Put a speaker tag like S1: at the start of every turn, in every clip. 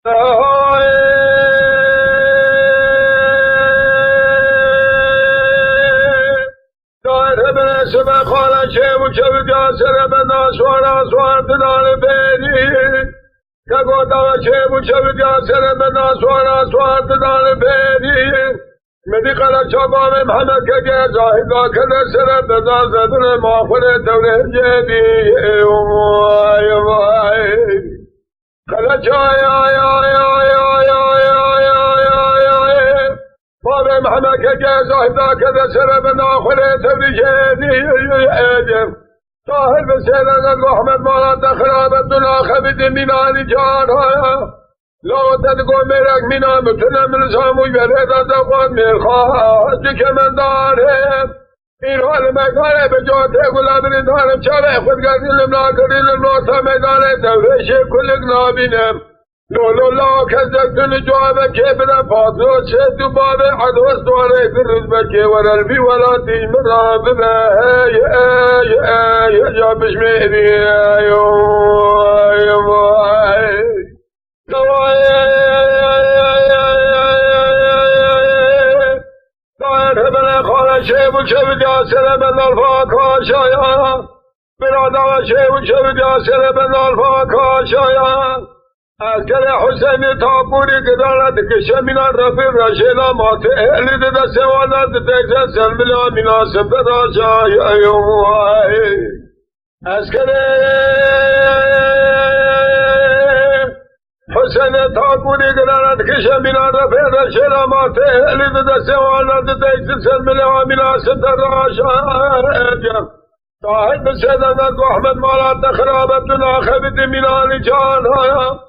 S1: به خانه چه و چه و جاسر به ناسوار آسوار تدال بیدی که گوتا چه و چه و جاسر به ناسوار آسوار تدال بیدی مدی قلق چابام همه که گه زاهدا کده سر بدال زدن مافر دوله جدی وای وای قلق چای آی آی آی آی آی آی آی آی بابم همه که گه زاهدا کده سر بدال دوله جدی طاهر بسیرن محمد مالات خرابت دلا خبید مینانی جان ها لوتت گو میرک مینا متنم نظاموی برد دقوان میرخواه که من دارم این حال مگاره به جاته گلابری دارم چاوه خودگردیلم ناکریلم نورتا مگاره دورش کلک نابینم لولو لا کزدکتن جوابه که بنا فاطمه چه تو بابه عدوست دواره درز بکه ورالبی ولا تیم راببه یا بشمیری دایر بنا خانه شیب و شیب جاسر بنا الفاکاشایا برادا شیب و شیب جاسر بنا الفاکاشایا اسکر حسین تابوری که دارد که شمینا رفیق رشینا مات اهلی ده سوالات تکسن سلملا مناسب راشای ایوهای اسکر حسین تابوری که دارد که شمینا رفیق رشینا مات اهلی ده سوالات تکسن سلملا مناسب راشای طاهر بسیدن محمد مالات خرابت ناخبت منانی جان ها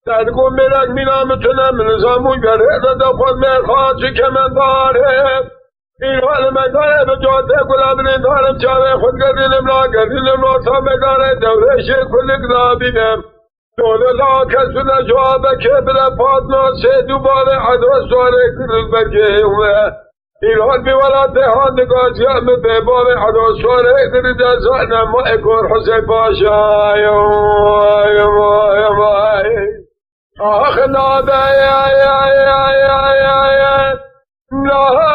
S1: تدگو میرک مینا متنم نظاموی برد دفت میرخواد چه که من دارم این حال مگاره به جاده گلابری دارم چاوه خودگردیلم ناگردیلم نورتا مگاره دورش کلک نابینم دوله لا کسونه جوابه که بده فاطمه سه دوباره عدو سواره کرد بگه این حال بیولا دهان نگازیم به باب عدو سواره کرد جزانم و اکور حسین پاشا آخ نابه نابه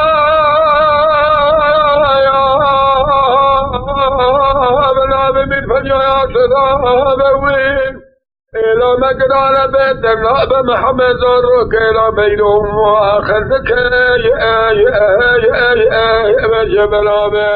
S1: من فجایا صدا بوین ایلا مقدار بیتر نابه محمد زارو که ایلا بینهم و آخر دکه جبل آبه